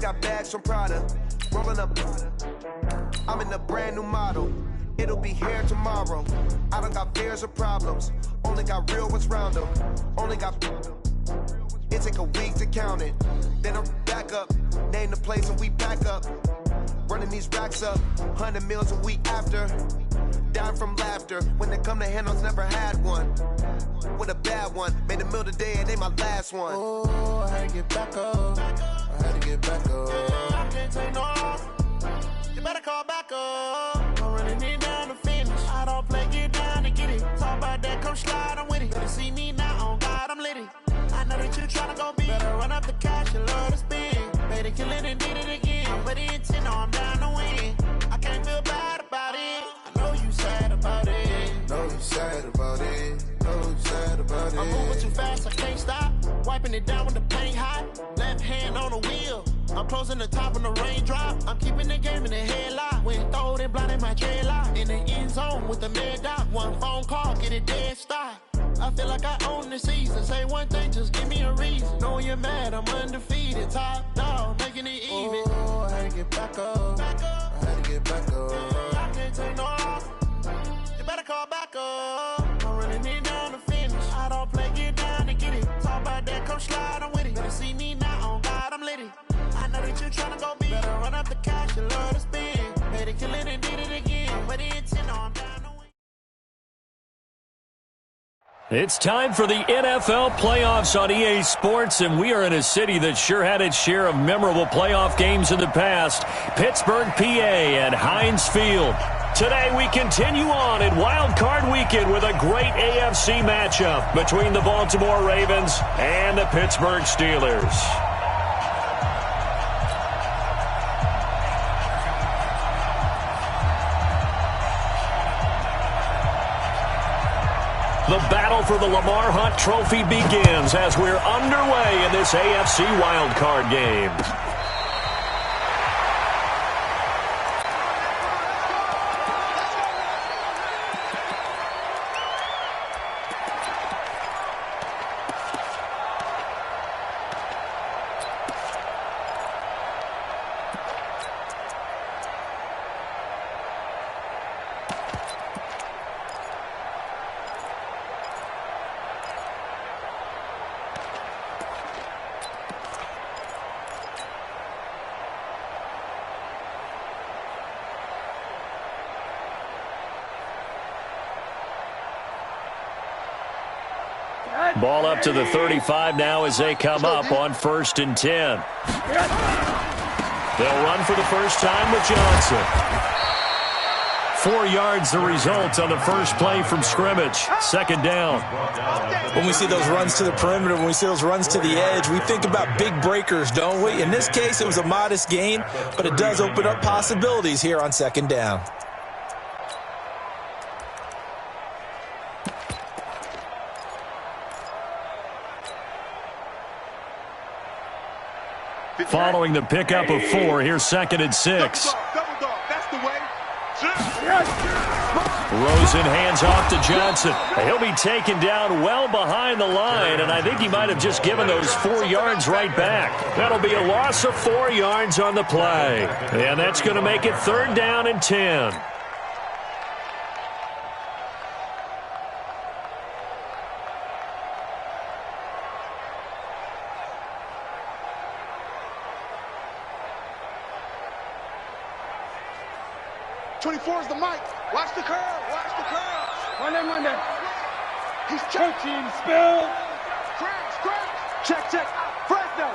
got bags from Prada. Rolling up. I'm in a brand new model. It'll be here tomorrow. I don't got fears or problems. Only got real ones round them. Only got. It take a week to count it. Then I'm back up. Name the place and we pack up. Running these racks up. 100 meals a week after. Dying from laughter. When they come to handles, never had one. With a bad one. Made a meal today, it ain't my last one. Oh, I had to get back up. I had to get back up. I can't take no off. You better call back up. I'm running it down to finish. I don't play, get down to get it. Talk about that, come slide, I'm with it. Better see me now, on God, I'm litty. I know that you tryna go big. Better run up the cash, you love to spin. Made a killing and did it again. But the intent, no, I'm down to win. I can't feel bad about it. I know you sad about it. Know you sad about it. Know you sad about it. I'm moving too fast, I can't stop. Wiping it down with the paint hot. Left hand on the wheel. I'm closing the top when the raindrop. I'm keeping the game in the headlock. When throwed and blinded my dreadlock. In the end zone with the mad dot. One phone call, get it dead stop. I feel like I own the season. Say one thing, just give me a reason. Knowing you're mad, I'm undefeated. Top dog, making it even. Oh, I had to get back up. I had to get back up. I can't take no off. You better call back up. I'm running it down to finish. I don't play, get down to get it. Talk about that, come slide, I'm with it. Better see me now, on God, I'm litty. I know that you're tryna go big. Better run up the cash, you love to spin. Made a killing and did it again. But the intent, no, I'm down to win. It's time for the NFL playoffs on EA Sports, and we are in a city that sure had its share of memorable playoff games in the past, Pittsburgh, PA, at Heinz Field. Today we continue on in Wild Card Weekend with a great AFC matchup between the Baltimore Ravens and the Pittsburgh Steelers. The battle for the Lamar Hunt Trophy begins as we're underway in this AFC wildcard game. Ball up to the 35 now as they come up on 1st and 10. They'll run for the first time with Johnson. 4 yards the result on the first play from scrimmage. 2nd down. When we see those runs to the perimeter, when we see those runs to the edge, we think about big breakers, don't we? In this case, it was a modest gain, but it does open up possibilities here on 2nd down. Following the pickup of 4, here's 2nd and 6. That's the way. Rosen hands off to Johnson. He'll be taken down well behind the line, and I think he might have just given those 4 yards right back. That'll be a loss of 4 yards on the play, and that's going to make it 3rd down and 10. Is the mic. Watch the curve. Watch the curve. Monday. He's coaching spill. Crash. Check. Fresno.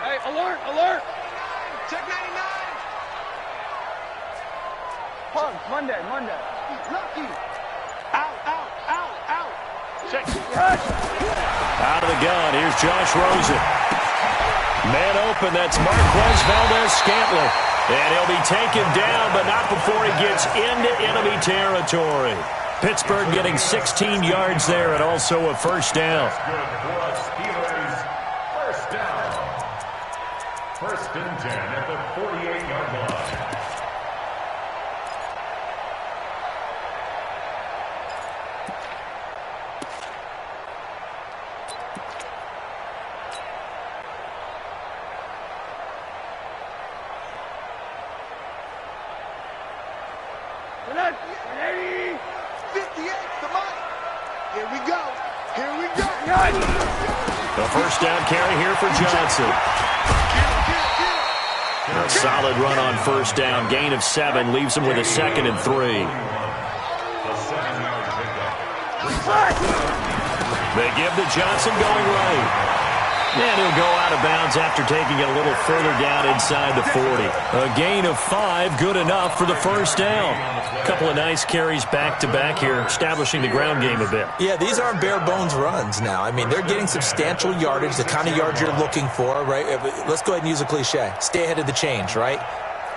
Hey, alert. Check 99. Punch. Monday. Lucky. Out. Check. Out of the gun. Here's Josh Rosen. Man open. That's Marquez Valdez-Scantling. And he'll be taken down, but not before he gets into enemy territory. Pittsburgh getting 16 yards there and also a first down. First down. 1st and 10 at the 48-yard line. Here we go. Here we go. The first down carry here for Johnson. A solid run on first down. Gain of 7 leaves him with a 2nd and 3. They give to Johnson going right. And he'll go out of bounds after taking it a little further down inside the 40. A gain of 5, good enough for the first down. A couple of nice carries back-to-back here, establishing the ground game a bit. Yeah, these aren't bare-bones runs now. I mean, they're getting substantial yardage, the kind of yards you're looking for, right? Let's go ahead and use a cliche. Stay ahead of the change, right?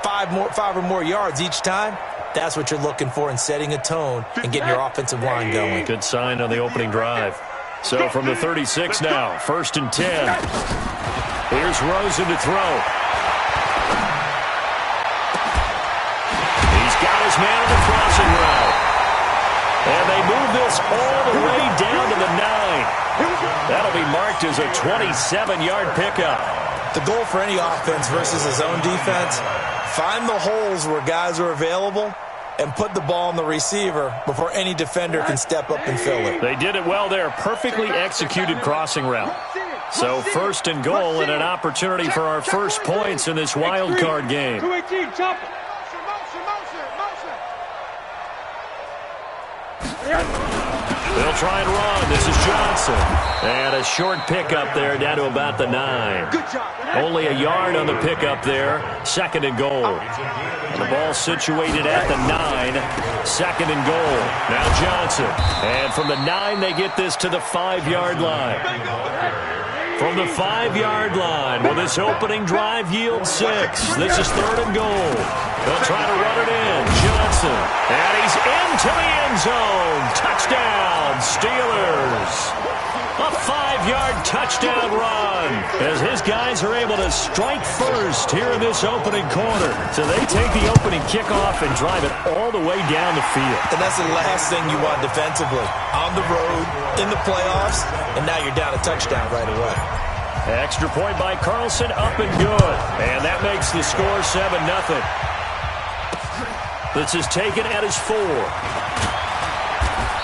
5 or more yards each time. That's what you're looking for in setting a tone and getting your offensive line going. Good sign on the opening drive. So from the 36 now, 1st and 10. Here's Rosen to throw. He's got his man on the crossing route. And they move this all the way down to the 9. That'll be marked as a 27-yard pickup. The goal for any offense versus his own defense, find the holes where guys are available and put the ball on the receiver before any defender can step up and fill it. They did it well there. Perfectly executed crossing route. So 1st and goal and an opportunity for our first points in this wild card game. 218, chop it. They'll try and run. This is Johnson. And a short pickup there down to about the 9. Good job. Only a yard on the pickup there. 2nd and goal. And the ball situated at the 9. 2nd and goal. Now Johnson. And from the 9, they get this to the 5-yard line. From the 5-yard line, will this opening drive yield 6? This is 3rd and goal. They'll try to run it in. Johnson. And he's into the end zone. Touchdown, Steelers. A 5-yard touchdown run as his guys are able to strike first here in this opening quarter. So they take the opening kickoff and drive it all the way down the field. And that's the last thing you want defensively. On the road, in the playoffs, and now you're down a touchdown right away. Extra point by Carlson, up and good. And that makes the score 7-0. This is taken at his 4.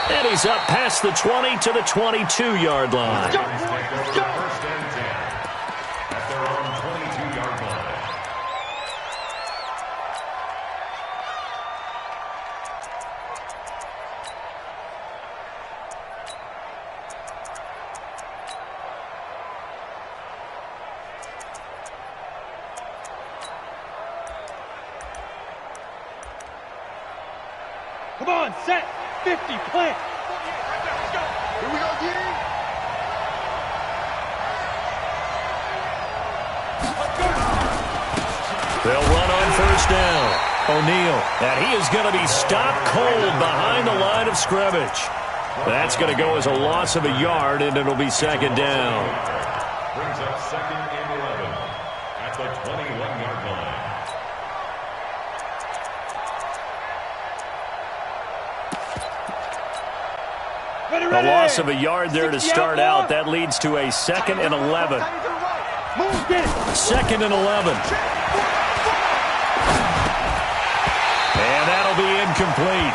And he's up past the 20 to the 22-yard line. First and 10 at their own 22-yard line. Come on, set. 50, plant. Here we go, Giddy. They'll run on first down. O'Neal, and he is going to be stopped cold behind the line of scrimmage. That's going to go as a loss of a yard, and it'll be 2nd down. Brings up 2nd and 11 at the 21-yard line. A loss of a yard there to start out. That leads to a 2nd and 11. 2nd and 11. And that'll be incomplete.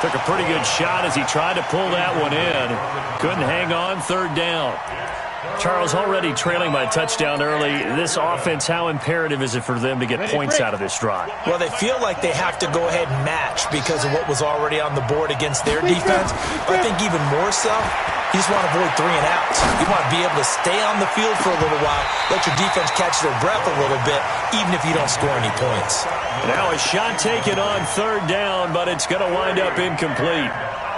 Took a pretty good shot as he tried to pull that one in. Couldn't hang on, 3rd down. Charles, already trailing by touchdown early. This offense, how imperative is it for them to get points out of this drive? Well, they feel like they have to go ahead and match because of what was already on the board against their defense. But I think even more so, you just want to avoid 3 and outs. You want to be able to stay on the field for a little while, let your defense catch their breath a little bit, even if you don't score any points. Now a shot taken on 3rd down, but it's going to wind up incomplete.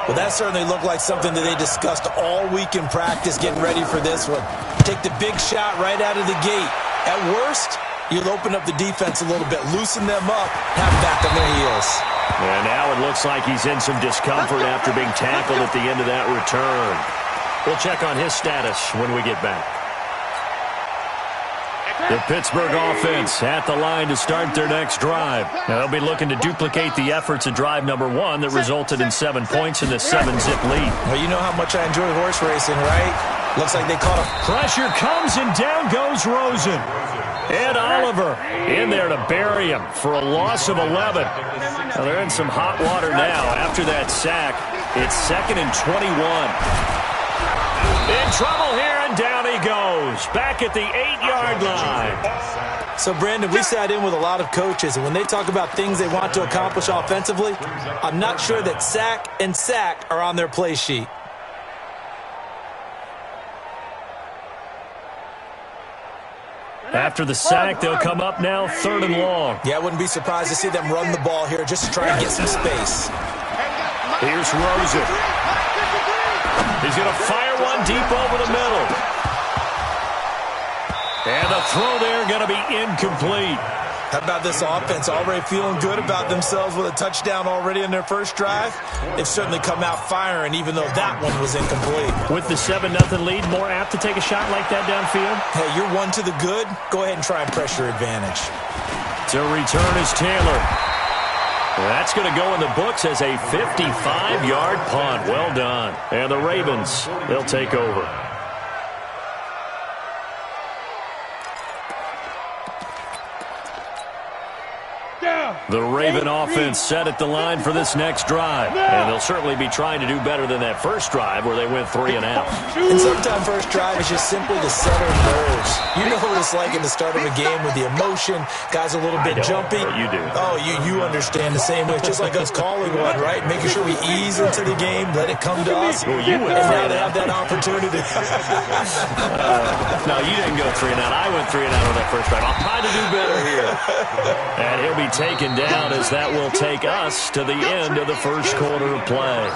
Well, that certainly looked like something that they discussed all week in practice, getting ready for this one. Take the big shot right out of the gate. At worst, you'll open up the defense a little bit, loosen them up, have them back on their heels. And now it looks like he's in some discomfort after being tackled at the end of that return. We'll check on his status when we get back. The Pittsburgh offense at the line to start their next drive. Now they'll be looking to duplicate the efforts of drive number 1 that resulted in 7 points in the 7-zip lead. Well, you know how much I enjoy horse racing, right? Looks like they caught him. Pressure comes and down goes Rosen. And Oliver in there to bury him for a loss of 11. Now they're in some hot water now after that sack. It's 2nd and 21. In trouble here, and down he goes. Back at the 8-yard line. So, Brandon, we sat in with a lot of coaches, and when they talk about things they want to accomplish offensively, I'm not sure that sack and sack are on their play sheet. After the sack, they'll come up now 3rd and long. Yeah, I wouldn't be surprised to see them run the ball here just to try and get some space. Here's Rosen. He's going to fire one deep over the middle. And the throw there going to be incomplete. How about this offense already feeling good about themselves with a touchdown already in their first drive? They've certainly come out firing, even though that one was incomplete. With the 7-0 lead, more apt to take a shot like that downfield? Hey, you're one to the good. Go ahead and try and press your advantage. To return is Taylor. That's going to go in the books as a 55-yard punt. Well done. And the Ravens, they'll take over. The Raven offense set at the line for this next drive. And they'll certainly be trying to do better than that first drive where they went 3 and out. And sometimes first drive is just simply to settle nerves. You know what it's like in the start of a game with the emotion. Guys a little bit jumpy. You do. Oh, you understand the same way. It's just like us calling one, right? Making sure we ease into the game, let it come to us. Well, you went and now they have that opportunity. No, you didn't go 3 and out. I went 3 and out on that first drive. I'll try to do better here. And he'll be taken down as that will take us to the end of the first quarter of play.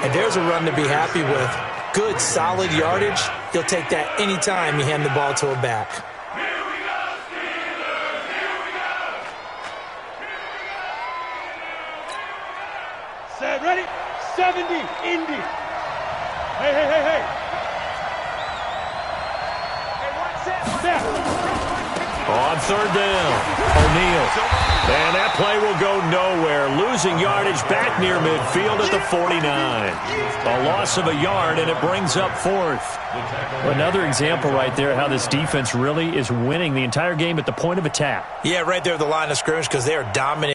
And there's a run to be happy with. Good, solid yardage. You'll take that anytime you hand the ball to a back. Set, ready? 70, Indy. Hey, hey, hey, hey. Set. On 3rd down, O'Neal. And that play will go nowhere. Losing yardage back near midfield at the 49. A loss of a yard, and it brings up 4th. Another example right there how this defense really is winning the entire game at the point of attack. Yeah, right there at the line of scrimmage because they are dominating.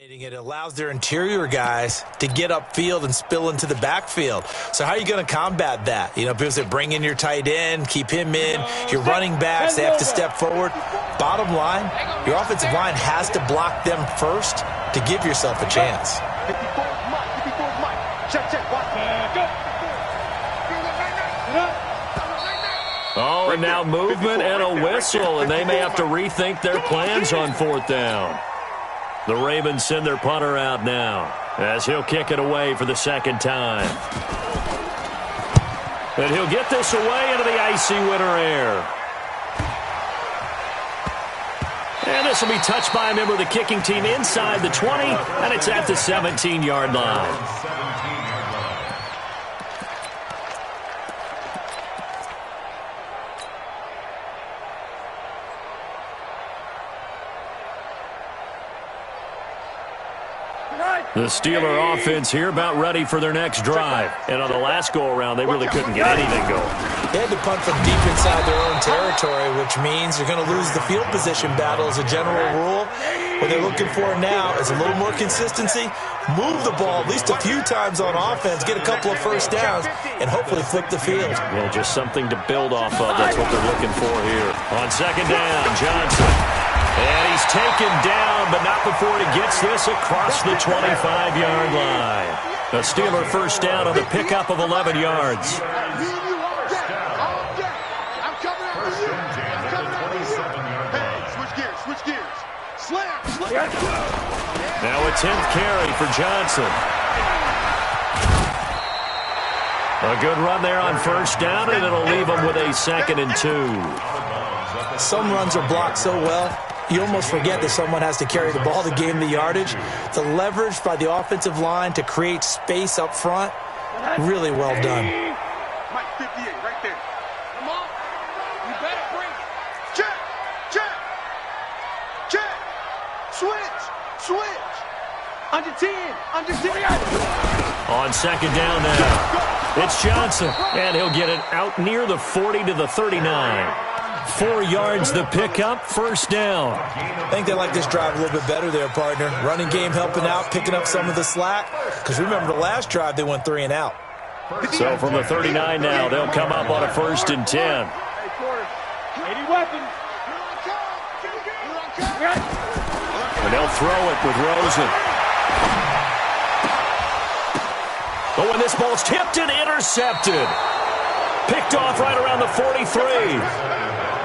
It allows their interior guys to get upfield and spill into the backfield. So how are you going to combat that? You know, people say bring in your tight end, keep him in. Your running backs, they have to step forward. Bottom line, your offensive line has to block them first to give yourself a chance. Oh, and now movement and a whistle, and they may have to rethink their plans on 4th down. The Ravens send their punter out now as he'll kick it away for the 2nd time. And he'll get this away into the icy winter air. And this will be touched by a member of the kicking team inside the 20, and it's at the 17-yard line. The Steeler offense here about ready for their next drive. And on the last go-around, they really couldn't get anything going. They had to punt from deep inside their own territory, which means you're going to lose the field position battle as a general rule. What they're looking for now is a little more consistency, move the ball at least a few times on offense, get a couple of first downs, and hopefully flip the field. Yeah, just something to build off of. That's what they're looking for here. On second down, Johnson. And he's taken down, but not before he gets this across the 25-yard line. A Steeler first down on the pickup of 11 yards. Switch gears. Slam. Now a 10th carry for Johnson. A good run there on first down, and it'll leave him with a 2nd and 2. Some runs are blocked so well, you almost forget that someone has to carry the ball to gain the yardage. The leverage by the offensive line to create space up front, really well done. Mike 58, right there. Come on. You better bring it. Check. Switch. Under 10. On second down now, it's Johnson, and he'll get it out near the 40 to the 39. 4 yards the pickup, first down. I think they like this drive a little bit better there, partner. Running game helping out, picking up some of the slack. Because remember the last drive, they went 3 and out. So from the 39 now, they'll come up on a 1st and 10. 80 weapons. And they'll throw it with Rosen. Oh, and this ball's tipped and intercepted. Picked off right around the 43.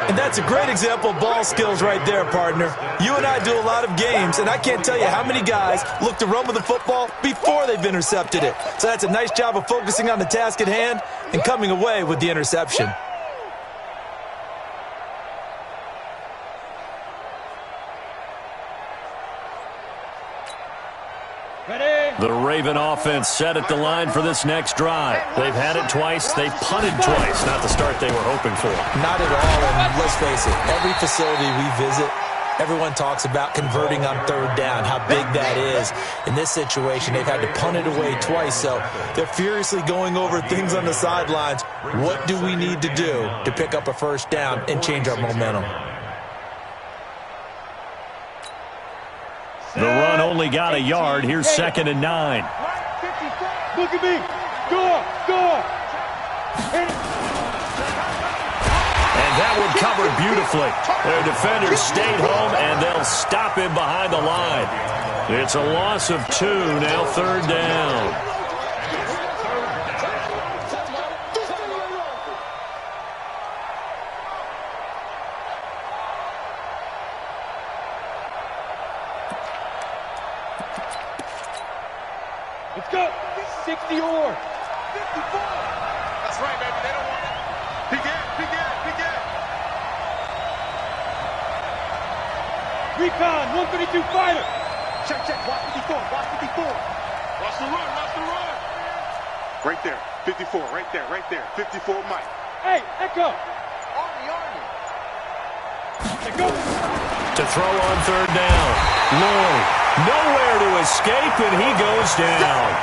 And that's a great example of ball skills right there, partner. You and I do a lot of games, and I can't tell you how many guys look to run with the football before they've intercepted it. So that's a nice job of focusing on the task at hand and coming away with the interception. The Raven offense set at the line for this next drive. They've had it twice. They've punted twice. Not the start they were hoping for. Not at all, and let's face it, every facility we visit, everyone talks about converting on 3rd down, how big that is. In this situation, they've had to punt it away twice, so they're furiously going over things on the sidelines. What do we need to do to pick up a first down and change our momentum? The run only got a yard. Here's 2nd and 9. Look at me. Go. And that one covered beautifully. Their defenders stayed home, and they'll stop him behind the line. It's a loss of 2, now 3rd down. Let's go. 60 or 54. That's right, baby. They don't want it. Peek in. Recon, 152 fighter. Check. Watch 54. Watch the run. Right there. 54. Right there. 54, Mike. Hey, Echo. Army. Let's go. To throw on 3rd down. Lloyd, nowhere to escape, and he goes down.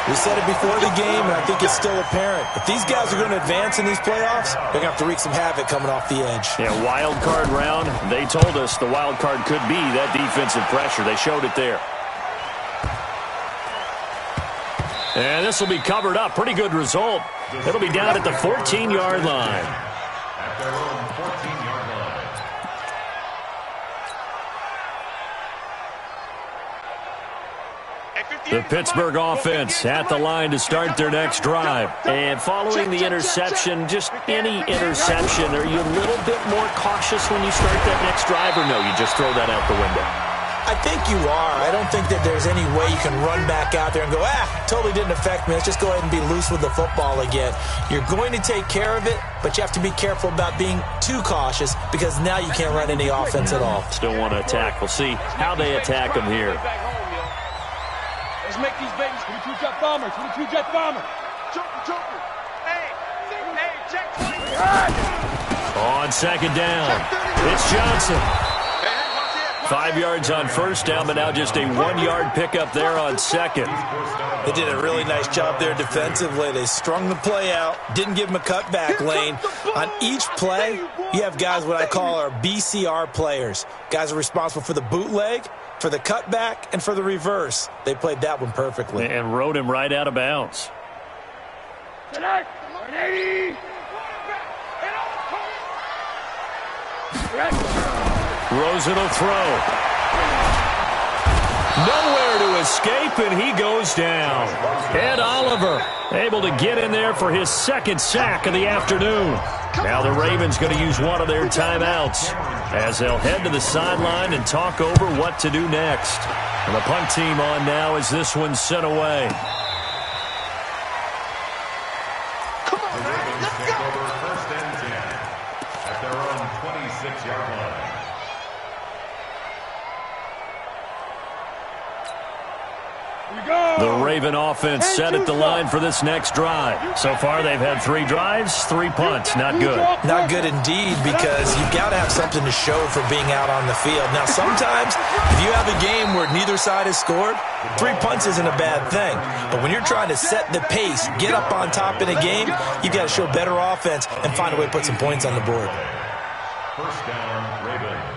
We said it before the game, and I think it's still apparent. If these guys are going to advance in these playoffs, they're going to have to wreak some havoc coming off the edge. Yeah, wild card round. They told us the wild card could be that defensive pressure. They showed it there. And this will be covered up. Pretty good result. It'll be down at the 14-yard line. At their own 14-yard line. The Pittsburgh offense at the line to start their next drive. And following the interception, just any interception, are you a little bit more cautious when you start that next drive, or no, you just throw that out the window? I think you are. I don't think that there's any way you can run back out there and go, totally didn't affect me. Let's just go ahead and be loose with the football again. You're going to take care of it, but you have to be careful about being too cautious because now you can't run any offense at all. Still want to attack. We'll see how they attack them here. Let's make these babies 22 jet bomber. Joker. Hey, check 20. On second down, it's Johnson. 5 yards on first down, but now just a 1-yard pickup there on second. They did a really nice job there defensively. They strung the play out, didn't give them a cutback lane. On each play, you have guys what I call our BCR players. Guys are responsible for the bootleg for the cutback and for the reverse. They played that one perfectly. And rode him right out of bounds. Rosen will throw. Nowhere to escape, and he goes down. Ed Oliver able to get in there for his second sack of the afternoon. Now the Ravens going to use one of their timeouts as they'll head to the sideline and talk over what to do next. And the punt team on now as this one's sent away. Come on, man, let's go. First and 10 at their own 26-yard line. The Raven offense set at the line for this next drive. So far, they've had 3 drives, 3 punts. Not good. Not good indeed, because you've got to have something to show for being out on the field. Now, sometimes, if you have a game where neither side has scored, 3 punts isn't a bad thing. But when you're trying to set the pace, get up on top in a game, you've got to show better offense and find a way to put some points on the board. First down, Ravens.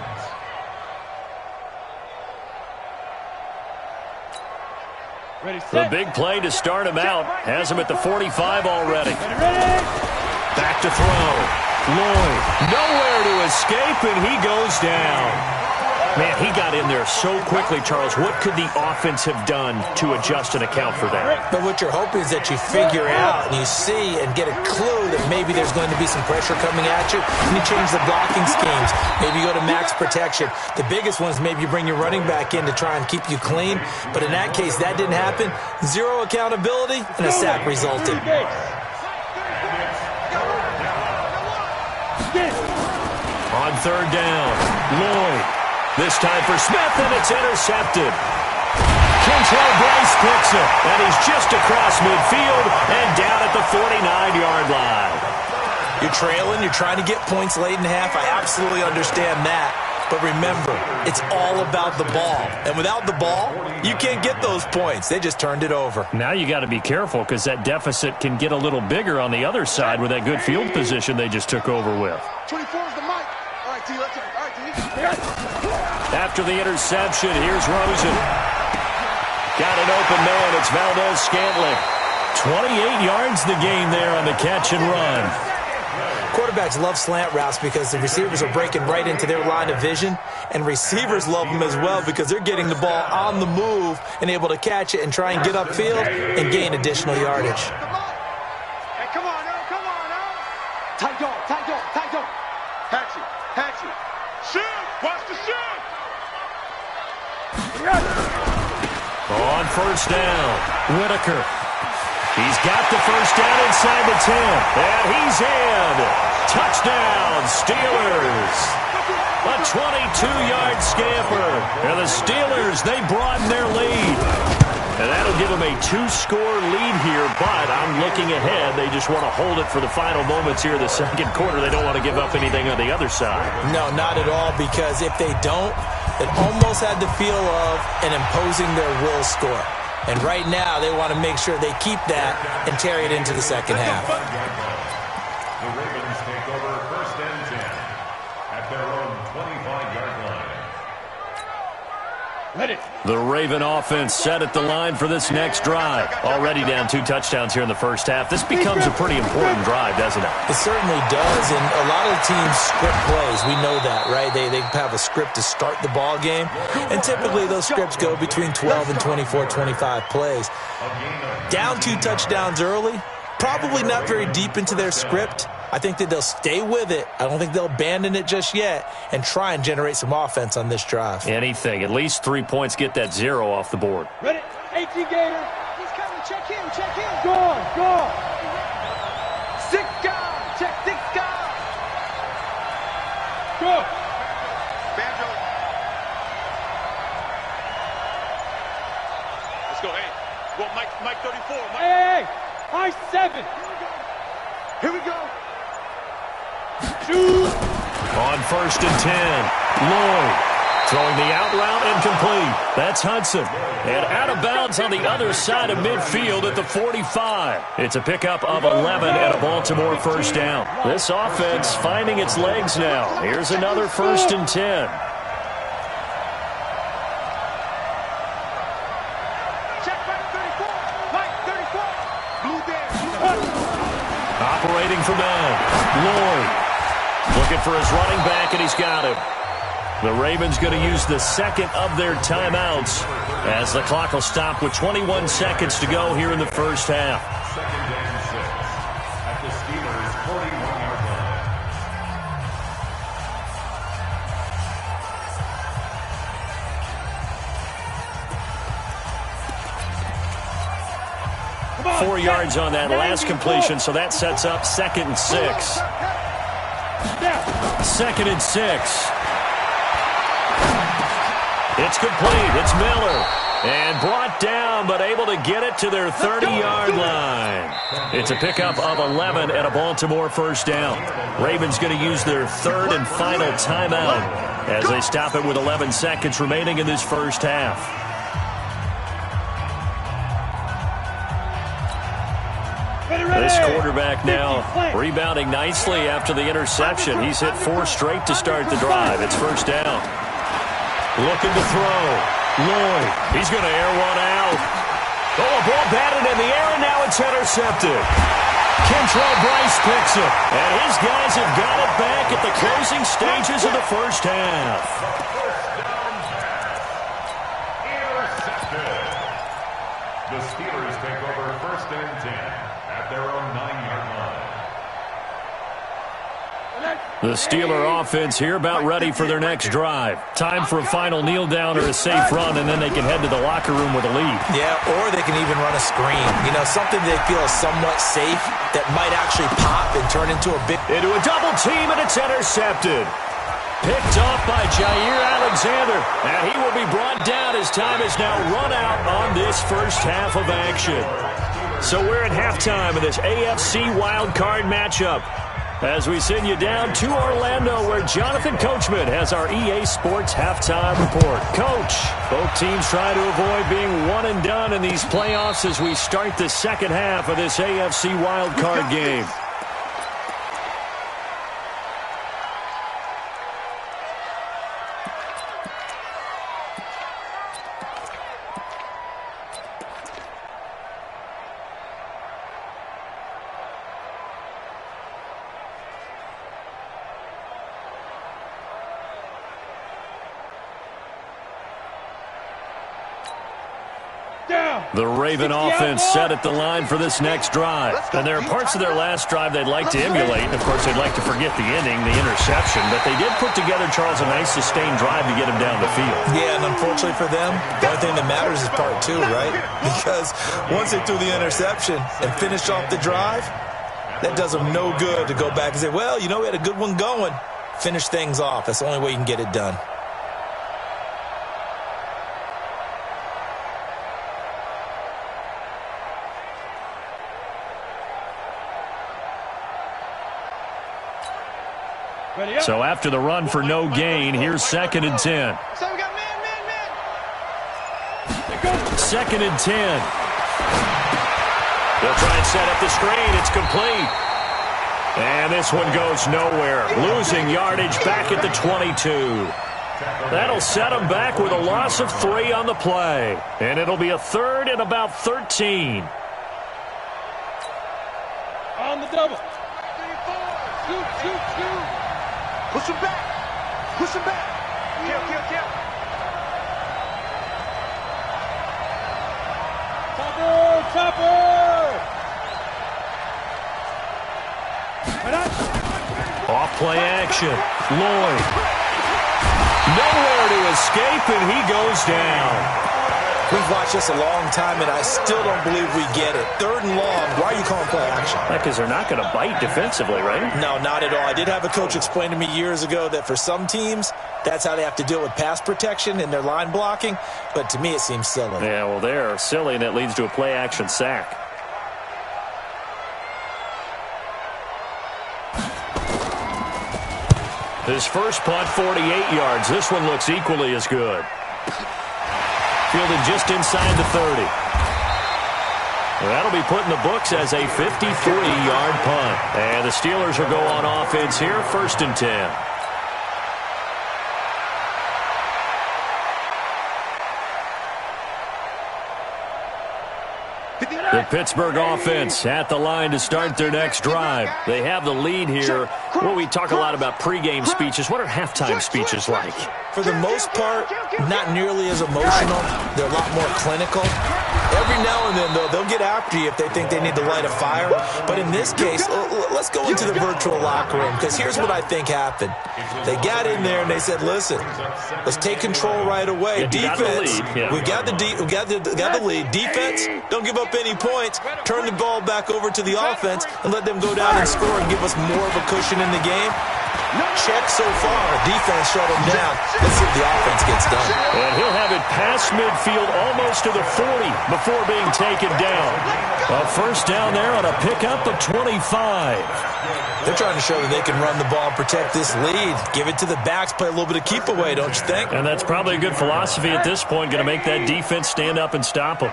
The big play to start him out has him at the 45 already. Back to throw. Lloyd nowhere to escape, and he goes down. Man, he got in there so quickly, Charles. What could the offense have done to adjust and account for that? But what you're hoping is that you figure out and you see and get a clue that maybe there's going to be some pressure coming at you, and you change the blocking schemes. Maybe you go to max protection. The biggest one is maybe you bring your running back in to try and keep you clean. But in that case, that didn't happen. 0 accountability, and a sack resulted. On third down, Lloyd. This time for Smith, and it's intercepted. Kentrell Bryce picks it, and he's just across midfield and down at the 49-yard line. You're trailing, you're trying to get points late in half. I absolutely understand that. But remember, it's all about the ball. And without the ball, you can't get those points. They just turned it over. Now you got to be careful because that deficit can get a little bigger on the other side with that good field position they just took over with. 24 is the mic. All right, T, let's go. All right, T. After the interception, here's Rosen. Got an open man. It's Valdez-Scantling. 28 yards the game there on the catch and run. Quarterbacks love slant routes because the receivers are breaking right into their line of vision, and receivers love them as well because they're getting the ball on the move and able to catch it and try and get upfield and gain additional yardage. Hey, come on now, come on now. Tight dog, tight dog, tight dog. Hatchet, hatchet. Shoot, watch the shoot. On first down, Whitaker. He's got the first down inside the 10, and he's in. Touchdown, Steelers. A 22-yard scamper. And the Steelers, they broaden their lead. And that'll give them a 2-score lead here, but I'm looking ahead. They just want to hold it for the final moments here in the second quarter. They don't want to give up anything on the other side. No, not at all, because if they don't, it almost had the feel of an imposing their will score. And right now, they want to make sure they keep that and carry it into the second half. The Ravens take over first and 10 at their own 25-yard line. The Raven offense set at the line for this next drive. Already down 2 touchdowns here in the first half. This becomes a pretty important drive, doesn't it? It certainly does, and a lot of teams script plays. We know that, right? They have a script to start the ball game, and typically those scripts go between 12 and 24, 25 plays. Down 2 touchdowns early, probably not very deep into their script. I think that they'll stay with it. I don't think they'll abandon it just yet and try and generate some offense on this drive. Anything. At least 3 points, get that 0 off the board. Ready? 18 Gator. He's coming. Check in. Check in. Go on, go on. 6 guys. Check 6 guys. Go. Banjo. Let's go. Hey. Well, Mike 34. Mike. Hey, I 7. Here we go. Shoot. On first and 10, Lloyd throwing the out route incomplete. That's Hudson. And out of bounds on the other side of midfield at the 45. It's a pickup of 11 and a Baltimore first down. This offense finding its legs now. Here's another first and 10. Operating from down. Lloyd looking for his running back, and he's got him. The Ravens going to use the second of their timeouts as the clock will stop with 21 seconds to go here in the first half. Second and 6 at the Steelers' 41-yard line. 4 yards on that last completion, so that sets up 2nd and 6. 2nd and 6. It's complete. It's Miller. And brought down, but able to get it to their 30-yard line. It's a pickup of 11 and a Baltimore first down. Ravens going to use their third and final timeout as they stop it with 11 seconds remaining in this first half. This quarterback now rebounding nicely after the interception. He's hit 4 straight to start the drive. It's first down. Looking to throw. Lloyd. He's going to air one out. Oh, a ball batted in the air, and now it's intercepted. Kentrell Bryce picks it. And his guys have got it back at the closing stages of the first half. Intercepted. The Steelers take over 1st and 10 at their own 9-yard line. The Steeler offense here about ready for their next drive. Time for a final kneel down or a safe run, and then they can head to the locker room with a lead. Yeah, or they can even run a screen. You know, something they feel is somewhat safe that might actually pop and turn into a big... Into a double team, and it's intercepted. Picked off by Jair Alexander, and he will be brought down as time is now run out on this first half of action. So we're at halftime of this AFC wildcard matchup as we send you down to Orlando, where Jonathan Coachman has our EA Sports halftime report. Coach, both teams try to avoid being one and done in these playoffs as we start the second half of this AFC wildcard game. The Raven offense set at the line for this next drive. And there are parts of their last drive they'd like to emulate. And, of course, they'd like to forget the ending, the interception. But they did put together, Charles, a nice sustained drive to get him down the field. Yeah, and unfortunately for them, the only thing that matters is part 2, right? Because once they threw the interception and finished off the drive, that does them no good to go back and say, well, you know, we had a good one going. Finish things off. That's the only way you can get it done. So after the run for no gain, here's 2nd and 10. So we got man. 2nd and 10. They'll try and set up the screen. It's complete. And this one goes nowhere. Losing yardage back at the 22. That'll set them back with a loss of 3 on the play. And it'll be a 3rd and about 13. On the double. Shoot. Push him back. Kill. Chopper. Off play action. Lloyd. Nowhere to escape, and he goes down. We've watched this a long time, and I still don't believe we get it. 3rd and long. Why are you calling play action? Because they're not going to bite defensively, right? No, not at all. I did have a coach explain to me years ago that for some teams, that's how they have to deal with pass protection and their line blocking. But to me, it seems silly. Yeah, well, they're silly, and it leads to a play action sack. His first punt, 48 yards. This one looks equally as good. Fielded just inside the 30. Well, that'll be put in the books as a 53-yard punt. And the Steelers will go on offense here, 1st and 10. The Pittsburgh offense at the line to start their next drive. They have the lead here. Well, we talk a lot about pregame speeches. What are halftime speeches like? For the most part, not nearly as emotional. They're a lot more clinical. Every now and then, though, they'll get after you if they think they need to light a fire. But in this case, let's go into the virtual locker room, because here's what I think happened. They got in there and they said, listen, let's take control right away. Defense, we got the lead. Defense, don't give up any points. Turn the ball back over to the offense and let them go down and score and give us more of a cushion in the game. Check so far. Defense shut him down. Let's see if the offense gets done. And he'll have it past midfield almost to the 40 before being taken down. A first down there on a pickup of 25. They're trying to show that they can run the ball and protect this lead. Give it to the backs, play a little bit of keep away, don't you think? And that's probably a good philosophy at this point. Going to make that defense stand up and stop them.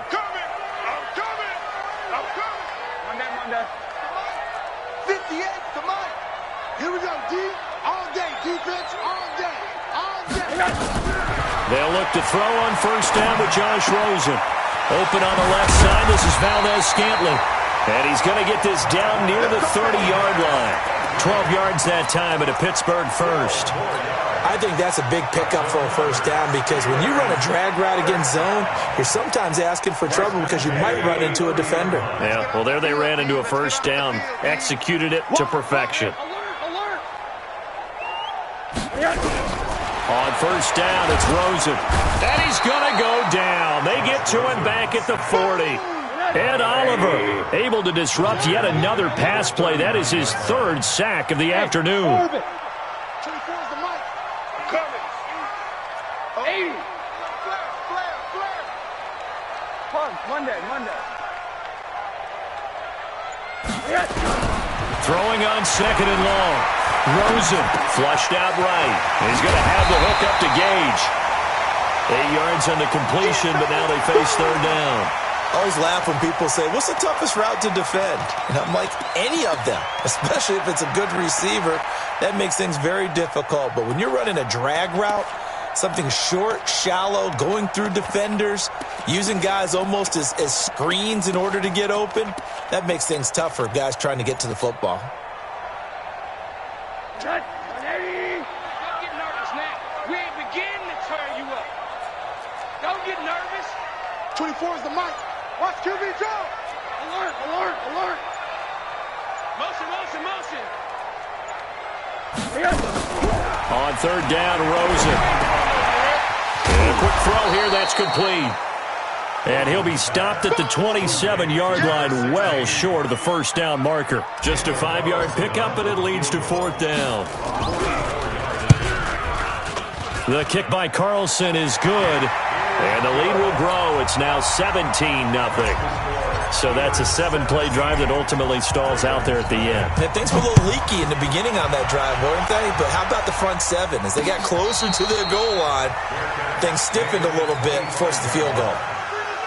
They'll look to throw on first down with Josh Rosen. Open on the left side. This is Valdez-Scantling. And he's going to get this down near the 30-yard line. 12 yards that time at a Pittsburgh first. I think that's a big pickup for a first down, because when you run a drag route against zone, you're sometimes asking for trouble because you might run into a defender. Yeah, well, there they ran into a first down. Executed it to perfection. On first down, it's Rosen. And he's going to go down. They get to him back at the 40. Ed Oliver able to disrupt yet another pass play. That is his third sack of the afternoon. 24's the mic. Coming. 80. Flare. Monday. Throwing on second and long. Rosen flushed out right. He's going to have the hook up to Gage. 8 yards on the completion, but now they face third down. I always laugh when people say, what's the toughest route to defend? And I'm like, any of them, especially if it's a good receiver. That makes things very difficult. But when you're running a drag route, something short, shallow, going through defenders, using guys almost as screens in order to get open, that makes things tough for guys trying to get to the football. Don't get nervous now. We ain't beginning to turn you up. Don't get nervous. 24's the mic. Watch QB Joe. Alert. Motion. On third down, Rosen. And a quick throw here, that's complete. And he'll be stopped at the 27-yard line, well short of the first down marker. Just a 5-yard pickup, and it leads to fourth down. The kick by Carlson is good, and the lead will grow. It's now 17-0. So that's a 7-play drive that ultimately stalls out there at the end. And things were a little leaky in the beginning on that drive, weren't they? But how about the front seven? As they got closer to their goal line, things stiffened a little bit, forced the field goal.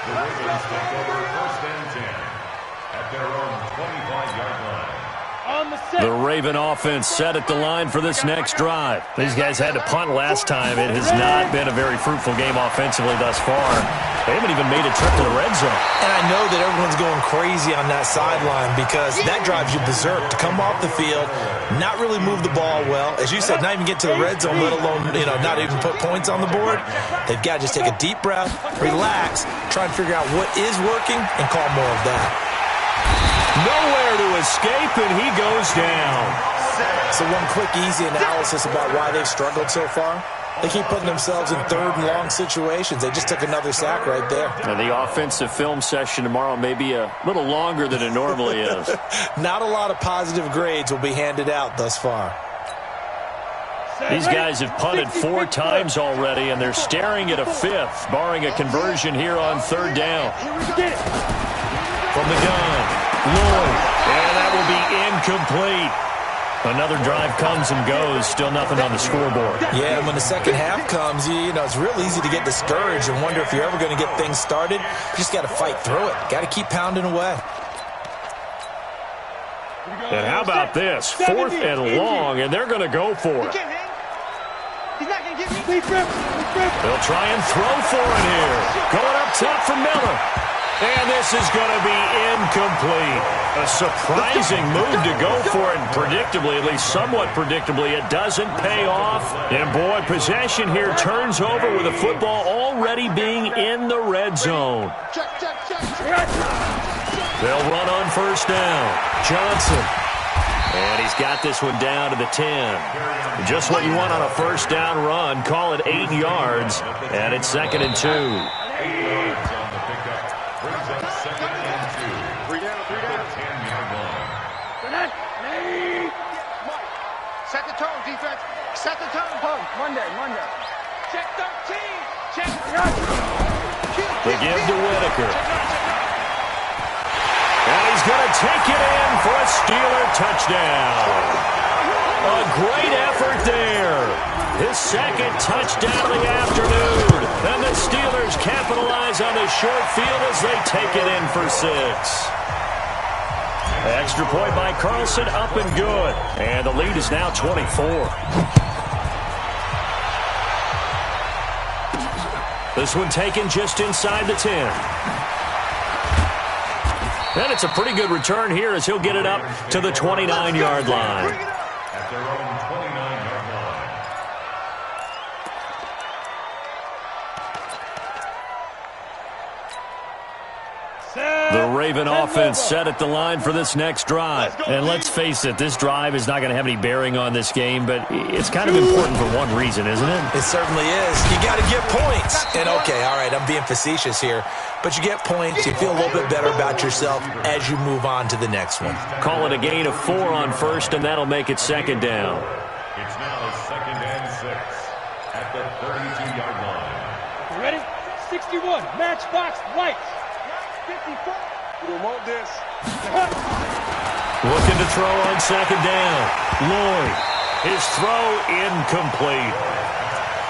The Ravens take over first and 10 at their own 25-yard line. The Raven offense set at the line for this next drive. These guys had to punt last time. It has not been a very fruitful game offensively thus far. They haven't even made a trip to the red zone. And I know that everyone's going crazy on that sideline because that drives you berserk to come off the field, not really move the ball well. As you said, not even get to the red zone, let alone, not even put points on the board. They've got to just take a deep breath, relax, try and figure out what is working, and call more of that. Nowhere to escape, and he goes down. So one quick, easy analysis about why they've struggled so far. They keep putting themselves in third and long situations. They just took another sack right there. And the offensive film session tomorrow may be a little longer than it normally is. Not a lot of positive grades will be handed out thus far. These guys have punted 4 times already, and they're staring at a 5th, barring a conversion here on third down. From the gun, Lloyd, and that will be incomplete. Another drive comes and goes, still nothing on the scoreboard. Yeah, and when the second half comes, it's real easy to get discouraged and wonder if you're ever going to get things started. You just got to fight through it. Got to keep pounding away. And how about this? 4th and long, and they're going to go for it. He's not going to get me. They'll try and throw for it here. Going up top for Miller. And this is going to be incomplete. A surprising move to go for it, and predictably, at least somewhat predictably, it doesn't pay off. And boy, possession here turns over with the football already being in the red zone. They'll run on first down. Johnson. And he's got this one down to the 10. Just what you want on a first down run. Call it 8 yards, and it's 2nd and 2. 8 yards on the pickup. Brings up 2nd and 2. 3 down. 10-yard line. Set the tone, defense. Set the tone. Monday. Check 13. Check. They give to Whitaker. And he's going to take it in for a Steeler touchdown. A great effort there. His 2nd touchdown of the afternoon. And the Steelers capitalize on the short field as they take it in for 6. Extra point by Carlson, up and good. And the lead is now 24. This one taken just inside the 10. And it's a pretty good return here as he'll get it up to the 29-yard line. At their own 29-yard line. The Raven offense set at the line for this next drive. And let's face it, this drive is not going to have any bearing on this game, but it's kind of important for one reason, isn't it? It certainly is. You got to get points. And okay, all right, I'm being facetious here, but you get points, you feel a little bit better about yourself as you move on to the next one. Call it a gain of 4 on first, and that'll make it 2nd down. It's now 2nd and 6 at the 32-yard line. You ready? 61. Matchbox lights. 54. We don't want this. Looking to throw on 2nd down. Lloyd. His throw incomplete.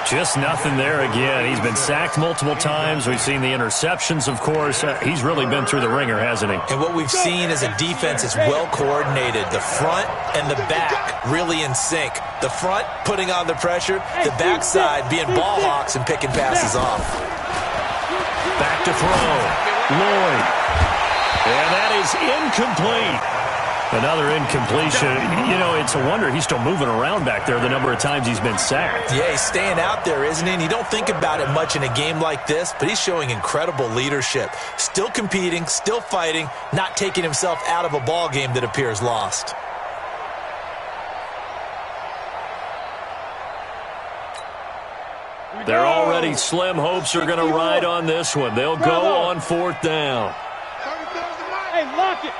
Just nothing there again. He's been sacked multiple times. We've seen the interceptions, of course. He's really been through the ringer, hasn't he? And what we've seen is a defense that's well coordinated. The front and the back really in sync. The front putting on the pressure. The backside being ball hawks and picking passes off. Back to throw. Lloyd. And that is incomplete. Another incompletion. You know, it's a wonder he's still moving around back there the number of times he's been sacked. Yeah, he's staying out there, isn't he? And you don't think about it much in a game like this, but he's showing incredible leadership. Still competing, still fighting, not taking himself out of a ball game that appears lost. They're already slim hopes are going to ride on this one. They'll go on 4th down. Hey, lock it.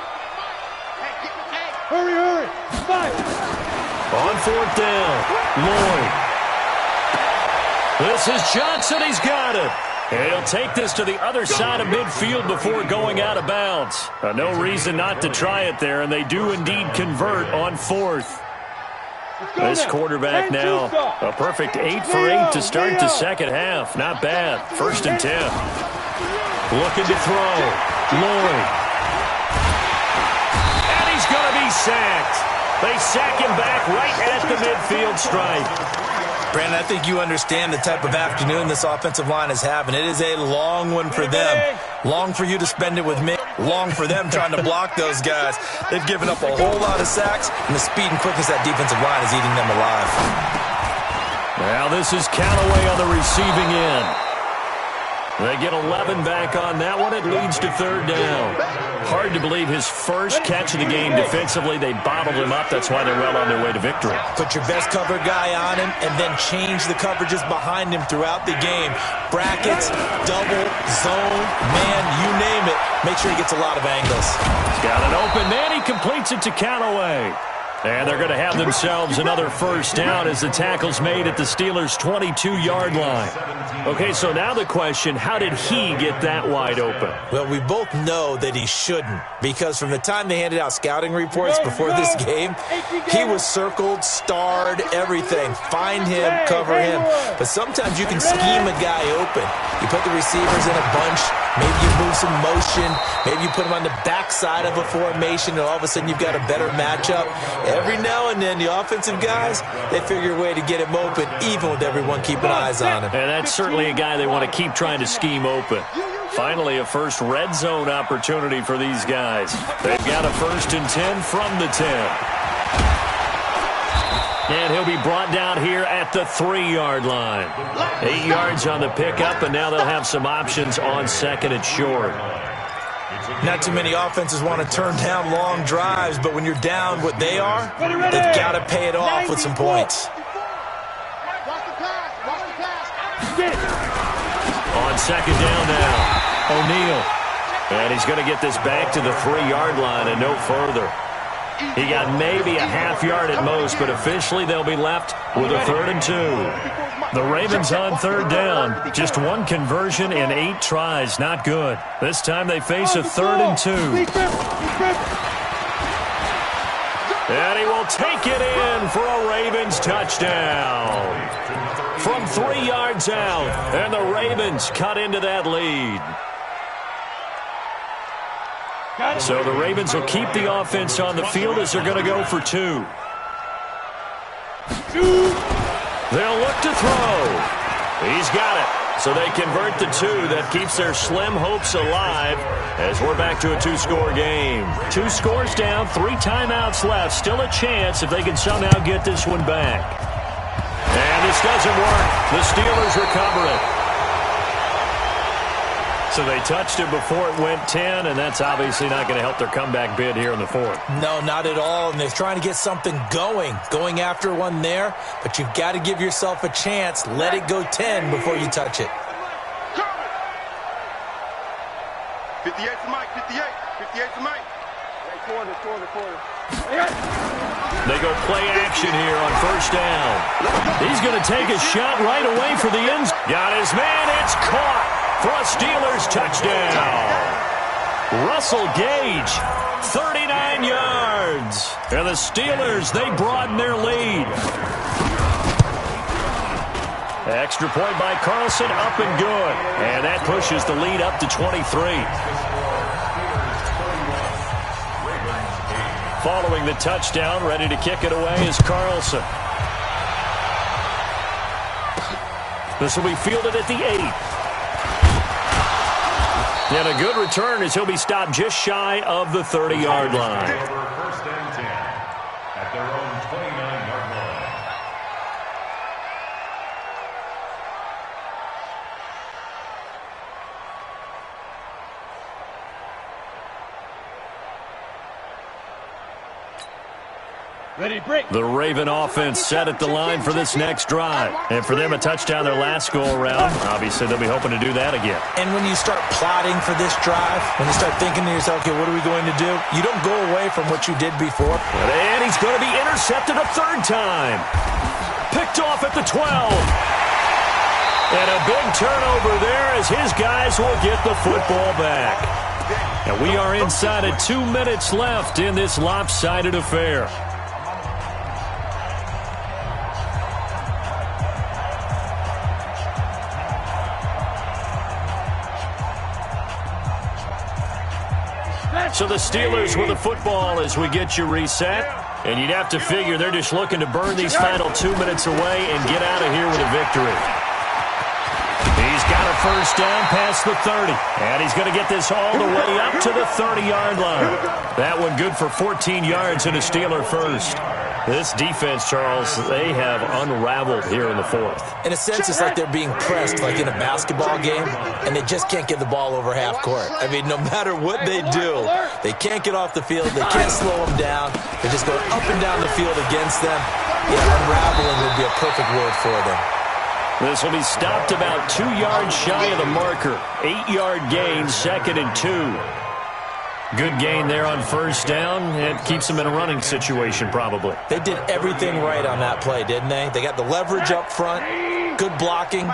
Hurry. 5. On 4th down, Lloyd. This is Johnson. He's got it. And he'll take this to the other side of midfield before going out of bounds. No reason not to try it there, and they do indeed convert on 4th. This quarterback now, a perfect 8 for 8 to start the second half. Not bad. 1st and 10. Looking to throw. Lloyd. And he's going to be sacked. They sack him back right at the midfield stripe. Brandon, I think you understand the type of afternoon this offensive line is having. It is a long one for them. Long for you to spend it with me. Long for them trying to block those guys. They've given up a whole lot of sacks, and the speed and quickness of that defensive line is eating them alive. Now this is Callaway on the receiving end. They get 11 back on that one. It leads to 3rd down. Hard to believe his first catch of the game defensively. They bottled him up. That's why they're well on their way to victory. Put your best cover guy on him and then change the coverages behind him throughout the game. Brackets, double, zone, man, you name it. Make sure he gets a lot of angles. He's got an open man. He completes it to Callaway. And they're going to have themselves another 1st down as the tackle's made at the Steelers' 22-yard line. Okay, so now the question, how did he get that wide open? Well, we both know that he shouldn't, because from the time they handed out scouting reports before this game, he was circled, starred, everything. Find him, cover him. But sometimes you can scheme a guy open. You put the receivers in a bunch, maybe you move some motion, maybe you put them on the backside of a formation, and all of a sudden you've got a better matchup. Every now and then, the offensive guys, they figure a way to get him open, even with everyone keeping eyes on him. And that's certainly a guy they want to keep trying to scheme open. Finally, a first red zone opportunity for these guys. They've got a 1st and 10 from the 10. And he'll be brought down here at the 3-yard line. 8 yards on the pickup, and now they'll have some options on 2nd and short. Not too many offenses want to turn down long drives, but when you're down what they are, they've got to pay it off with some points. On 2nd down now, O'Neal. And he's going to get this back to the 3-yard line and no further. He got maybe a half yard at most, but officially they'll be left with a 3rd and 2. The Ravens on 3rd down. Just one conversion in 8 tries. Not good. This time they face a 3rd and 2. And he will take it in for a Ravens touchdown. From 3 yards out, and the Ravens cut into that lead. So the Ravens will keep the offense on the field as they're going to go for 2. They'll look to throw. He's got it. So they convert the 2. That keeps their slim hopes alive as we're back to a 2-score game. 2 scores down, 3 timeouts left. Still a chance if they can somehow get this one back. And this doesn't work. The Steelers recover it. So they touched it before it went 10, and that's obviously not going to help their comeback bid here in the 4th. No, not at all, and they're trying to get something going after one there, but you've got to give yourself a chance. Let it go 10 before you touch it. 58 to Mike, 58 to Mike. Corner. They go play action here on 1st down. He's going to take a shot right away for the end. Got his man, it's caught. For a Steelers touchdown. Russell Gage, 39 yards. And the Steelers, they broaden their lead. Extra point by Carlson, up and good. And that pushes the lead up to 23. Following the touchdown, ready to kick it away is Carlson. This will be fielded at the 8. And a good return as he'll be stopped just shy of the 30-yard line. 1st and 10 at their own 29-yard line. The Raven offense set at the line for this next drive. And for them, a touchdown their last go-around. Obviously, they'll be hoping to do that again. And when you start plotting for this drive, when you start thinking to yourself, okay, what are we going to do? You don't go away from what you did before. And he's going to be intercepted a 3rd time. Picked off at the 12. And a big turnover there as his guys will get the football back. And we are inside of 2 minutes left in this lopsided affair. So the Steelers with the football as we get you reset. And you'd have to figure they're just looking to burn these final 2 minutes away and get out of here with a victory. He's got a 1st down past the 30. And he's going to get this all the way up to the 30-yard line. That one good for 14 yards and a Steeler first. This defense, Charles, they have unraveled here in the 4th. In a sense, it's like they're being pressed like in a basketball game, and they just can't get the ball over half court. I mean, no matter what they do, they can't get off the field. They can't slow them down. They're just going up and down the field against them. Yeah, unraveling would be a perfect word for them. This will be stopped about 2 yards shy of the marker. 8-yard gain, 2nd and 2. Good gain there on 1st down. It keeps them in a running situation, probably. They did everything right on that play, didn't they? They got the leverage up front, good blocking,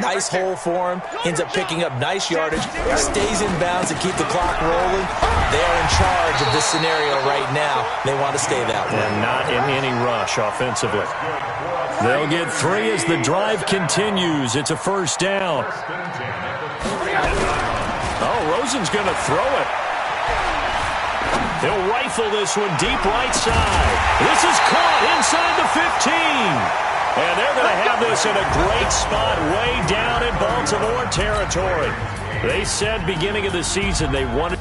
nice hole for him. Ends up picking up nice yardage, stays in bounds to keep the clock rolling. They are in charge of this scenario right now. They want to stay that way. And not in any rush offensively. They'll get 3 as the drive continues. It's a 1st down. Oh, Rosen's going to throw it. He'll rifle this one deep right side. This is caught inside the 15. And they're going to have this in a great spot way down in Baltimore territory. They said beginning of the season they wanted